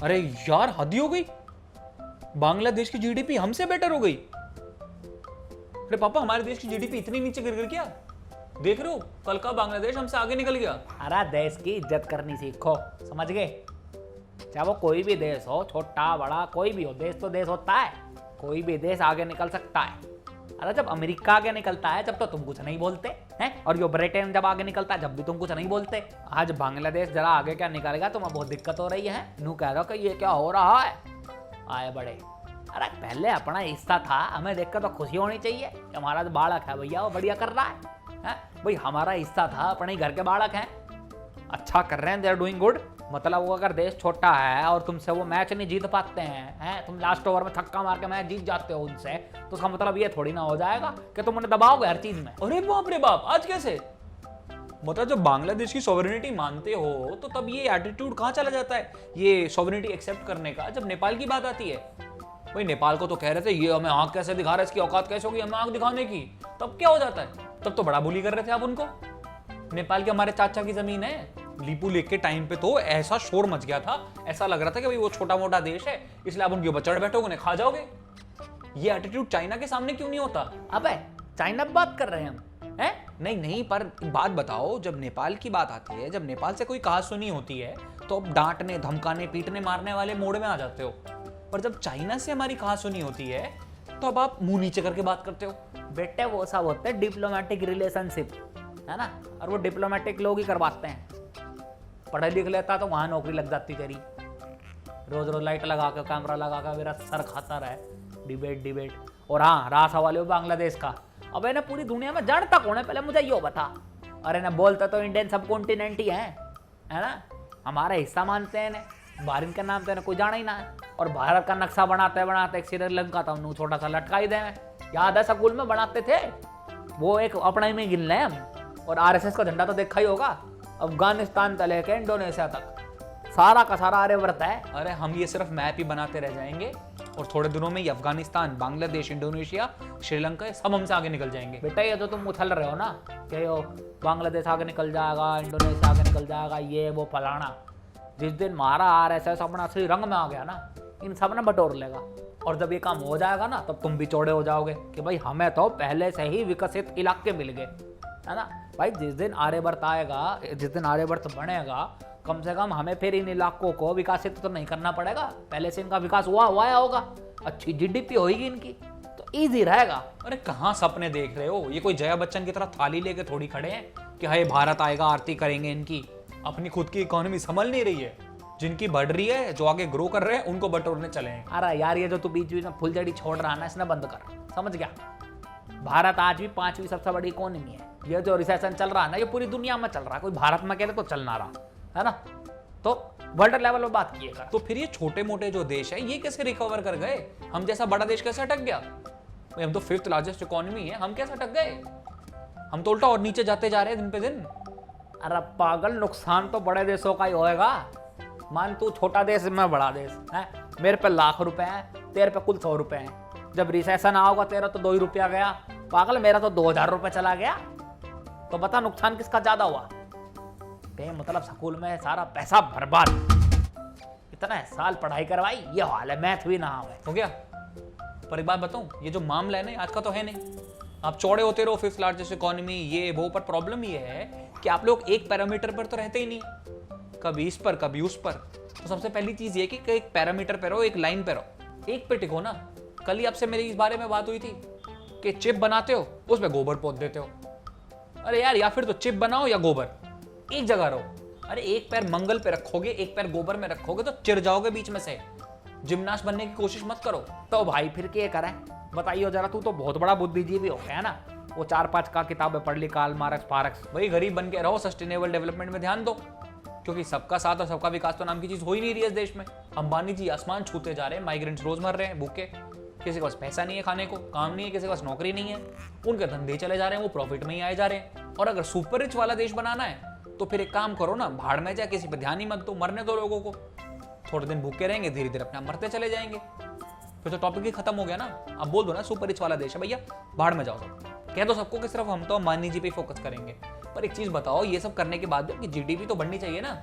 अरे यार हद ही हो गई, बांग्लादेश की जीडीपी हमसे बेटर हो गई। अरे पापा हमारे देश की जीडीपी इतनी नीचे गिर गई क्या? देख रहे हो कल का बांग्लादेश हमसे आगे निकल गया। अरे देश की इज्जत करनी सीखो, समझ गए? चाहे वो कोई भी देश हो, छोटा बड़ा कोई भी हो, देश तो देश होता है। कोई भी देश आगे निकल सकता है। अरे जब अमेरिका आगे निकलता है जब तो तुम कुछ नहीं बोलते हैं, और यो ब्रिटेन जब आगे निकलता है जब भी तुम कुछ नहीं बोलते। आज बांग्लादेश जरा आगे क्या निकलेगा, तुम्हें बहुत दिक्कत हो रही है। नू कह रहे हो कि ये क्या हो रहा है, आए बड़े। अरे पहले अपना हिस्सा था, हमें देखकर तो खुशी होनी चाहिए कि हमारा जो बालक है भैया वो बढ़िया कर रहा है। भाई हमारा हिस्सा था, अपने ही घर के बालक हैं, अच्छा कर रहे हैं, दे आर डूइंग गुड। मतलब वो अगर देश छोटा है और तुमसे वो मैच नहीं जीत पाते हैं, तुम लास्ट ओवर में छक्का मार के मैच जीत जाते हो उनसे, तो उसका मतलब ये थोड़ी ना हो जाएगा कि तुम उन्हें दबाओगे हर चीज में। अरे बाप रे बाप, आज कैसे? मतलब जब बांग्लादेश की सॉवरेनिटी मानते हो तो तब ये एटीट्यूड कहाँ चला जाता है, ये सॉवरेनिटी एक्सेप्ट करने का, जब नेपाल की बात आती है? भाई नेपाल को तो कह रहे थे ये हमें आंख कैसे दिखा रहा है, इसकी औकात कैसे होगी हमें आंख दिखाने की, तब क्या हो जाता है? तब तो बड़ा बुली कर रहे थे आप उनको। नेपाल की हमारे चाचा की जमीन है, लीपू लेक के टाइम पे तो ऐसा शोर मच गया था, ऐसा लग रहा था कि भाई वो छोटा मोटा देश है इसलिए आप उनके ऊपर चढ़ बैठोगे, उन्हें खा जाओगे। ये एटीट्यूड चाइना के सामने क्यों नहीं होता? अबे चाइना बात कर रहे हैं हम, हैं? नहीं, पर बात बताओ, जब नेपाल की बात आती है, जब नेपाल से कोई कहा सुनी होती है तो अब डांटने धमकाने पीटने मारने वाले मोड़ में आ जाते हो, पर जब चाइना से हमारी कहा सुनी होती है तो अब आप मुंह नीचे करके बात करते हो। बेटे वो सब होते हैं डिप्लोमेटिक रिलेशनशिप, है ना, और वो डिप्लोमेटिक लोग ही करवाते हैं। पढ़े लिख लेता तो वहां नौकरी लग जाती तेरी। रोज रोज लाइट लगा कर कैमरा लगा कर मेरा सर खाता रहे, डिबेट। और हाँ, रहा सवाल हो बांग्लादेश का, अब ना पूरी दुनिया में जानता कौन है पहले मुझे यो बता। अरे ना बोलता तो इंडियन सब कॉन्टिनेंट ही है ना, हमारा हिस्सा मानते हैं, भारत के नाम तो कोई जाना ही ना है। और भारत का नक्शा बनाते एक श्रीलंका था उन्होंने छोटा सा लटका ही दे, याद है स्कूल में बनाते थे वो, एक अपने में गिन लें हम। और आरएसएस का झंडा तो देखा ही होगा, अफगानिस्तान से लेकर इंडोनेशिया तक सारा का सारा आर्यवर्त है। अरे हम ये सिर्फ मैप ही बनाते रह जाएंगे और थोड़े दिनों में ये अफगानिस्तान, बांग्लादेश, इंडोनेशिया, श्रीलंका सब हमसे आगे निकल जाएंगे। बेटा ये तो तुम उछल रहे हो ना कि यो बांग्लादेश आगे निकल जाएगा, इंडोनेशिया आगे निकल जाएगा, ये वो फलाना। जिस दिन हमारा आरएसएस अपना असली रंग में आ गया ना, इन सब ने बटोर लेगा। और जब ये काम हो जाएगा ना तब तुम भी चौड़े हो जाओगे कि भाई हमें तो पहले से ही विकसित इलाके मिल गए, है ना। भाई जिस दिन आर्यवर्त आएगा, जिस दिन आर्यवर्त बनेगा, कम से कम हमें फिर इन इलाकों को विकसित तो नहीं करना पड़ेगा, पहले से इनका विकास हुआ होगा, अच्छी जीडीपी होगी इनकी, तो ईजी रहेगा। अरे कहाँ सपने देख रहे हो, ये कोई जया बच्चन की तरह थाली लेके थोड़ी खड़े हैं कि हाय भारत आएगा आरती करेंगे इनकी। अपनी खुद की इकोनॉमी संभल नहीं रही है, जिनकी बढ़ रही है, जो आगे ग्रो कर रहे हैं उनको बटोरने चले हैं। अरे यार ये जो तू बीच बीच में फुलझड़ी छोड़ रहा है ना, इसने बंद कर, समझ गया? भारत आज भी 5वीं सबसे बड़ी इकोनॉमी है। ये जो रिसेशन चल रहा है ना, ये पूरी दुनिया में चल रहा है, कोई भारत में अकेले तो चल ना रहा, है ना। तो वर्ल्ड लेवल में बात किएगा। तो फिर ये छोटे मोटे जो देश है ये कैसे रिकवर कर गए? हम जैसा बड़ा देश कैसे अटक गया? हम तो 5th लार्जेस्ट इकोनॉमी है, हम कैसे अटक गए? हम तो उल्टा और नीचे जाते जा रहे हैं दिन पे दिन। अरे पागल, नुकसान तो बड़े देशों का ही होएगा। मान तू छोटा देश, मैं बड़ा देश है, मेरे पे लाख रुपए हैं, तेरे पे कुल 100 रुपए हैं। जब रिसेशन आओगा तेरा तो 2 ही रुपया गया, पागल मेरा तो 2000 रुपए चला गया। तो बता नुकसान किसका ज्यादा हुआ? मतलब स्कूल में सारा पैसा बर्बाद, इतना साल पढ़ाई करवाई, ये हाल है, मैथ भी ना हो गया। पर एक बात बताऊं, ये जो मामला है ना आज का तो है नहीं, आप चौड़े होते रहो 5th लार्जेस्ट इकोनॉमी ये वो, पर प्रॉब्लम ये है कि आप लोग एक पैरामीटर पर तो रहते ही नहीं, कभी इस पर कभी उस पर। तो सबसे पहली चीज ये कि एक पैरामीटर पे रहो, एक लाइन पे रहो, एक पे टिको ना। कल ही आपसे मेरी इस बारे में बात हुई थी कि चिप बनाते हो उस पे गोबर पोत देते हो। अरे यार, या फिर तो चिप बनाओ या गोबर, एक जगह रहो। अरे एक पैर मंगल पे रखोगे, एक पैर गोबर में रखोगे तो चिर जाओगे बीच में से। जिम्नास्ट बनने की कोशिश मत करो। तो भाई फिर क्या करें बताइए जरा, तू तो बहुत बड़ा बुद्धिजीवी हो गया है ना, वो 4-5 का किताबें पढ़ ली, कार्ल मार्क्स। भाई गरीब बन के रहो, सस्टेनेबल डेवलपमेंट में ध्यान दो, क्योंकि सबका साथ और सबका विकास तो नाम की चीज हो ही नहीं रही है इस देश में। अंबानी जी आसमान छूते जा रहे हैं, माइग्रेंट्स रोज मर रहे हैं भूखे, किसी के पास पैसा नहीं है खाने को, काम नहीं है, किसी के पास नौकरी नहीं है, उनके धंधे चले जा रहे हैं, वो प्रॉफिट में ही आए जा रहे हैं। और अगर सुपर रिच वाला देश बनाना है तो फिर एक काम करो ना, भाड़ में जाए, किसी पे ध्यान ही मत दो, मरने दो लोगों को। थोड़े दिन भूखे रहेंगे, धीरे धीरे अपने मरते चले जाएंगे, फिर तो टॉपिक ही खत्म हो गया ना। अब बोल दो ना सुपर रिच वाला देश है भैया, भाड़ में जाओ सब। कह दो सबको कि सिर्फ हम तो अंबानी जी पे फोकस करेंगे, पर एक चीज बताओ, ये सब करने के बाद भी आपकी जीडीपी तो बढ़नी चाहिए ना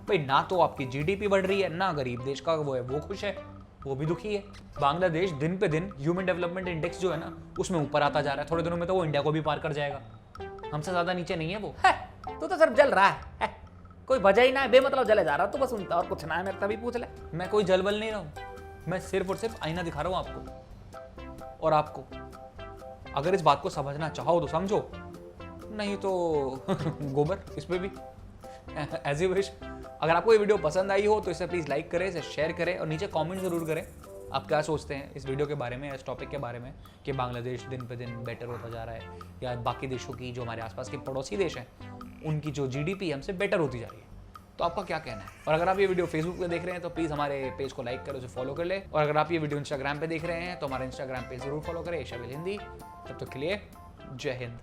भाई। ना तो आपकी जीडीपी बढ़ रही है, ना गरीब देश का वो है वो खुश है, वो भी दुखी है। बांग्लादेश दिन पे दिन ह्यूमन डेवलपमेंट इंडेक्स जो है ना उसमें ऊपर आता जा रहा है, थोड़े दिनों में तो वो इंडिया को भी पार कर जाएगा। हमसे ज्यादा नीचे नहीं है वो। तू तो सिर्फ जल रहा है, कोई वजह ही ना है, बेमतलब जले जा रहा है तू बस, सुनता और कुछ ना है, मेरे तभी पूछ ले। मैं कोई जलबल नहीं रहा हूं, मैं सिर्फ और सिर्फ आईना दिखा रहा हूं आपको और आपको। अगर इस बात को समझना चाहो तो समझो, नहीं तो गोबर इस पे भी एज यू विश। अगर आपको ये वीडियो पसंद आई हो तो इसे प्लीज लाइक करें, इसे शेयर करें और नीचे कमेंट जरूर करें आप क्या सोचते हैं इस वीडियो के बारे में, इस टॉपिक के बारे में, कि बांग्लादेश दिन पे दिन बेटर होता जा रहा है या बाकी देशों की जो हमारे आसपास के पड़ोसी देश हैं उनकी जो जीडीपी हमसे बेटर होती जा रही है। तो आपका क्या कहना है? और अगर आप ये वीडियो फेसबुक पे देख रहे हैं तो प्लीज़ हमारे पेज को लाइक करें, उसे फॉलो कर ले। और अगर आप ये वीडियो इंस्टाग्राम पे देख रहे हैं तो हमारा इंस्टाग्राम पेज जरूर फॉलो करें, एशिया विल हिंदी। तब तक के लिए जय हिंद।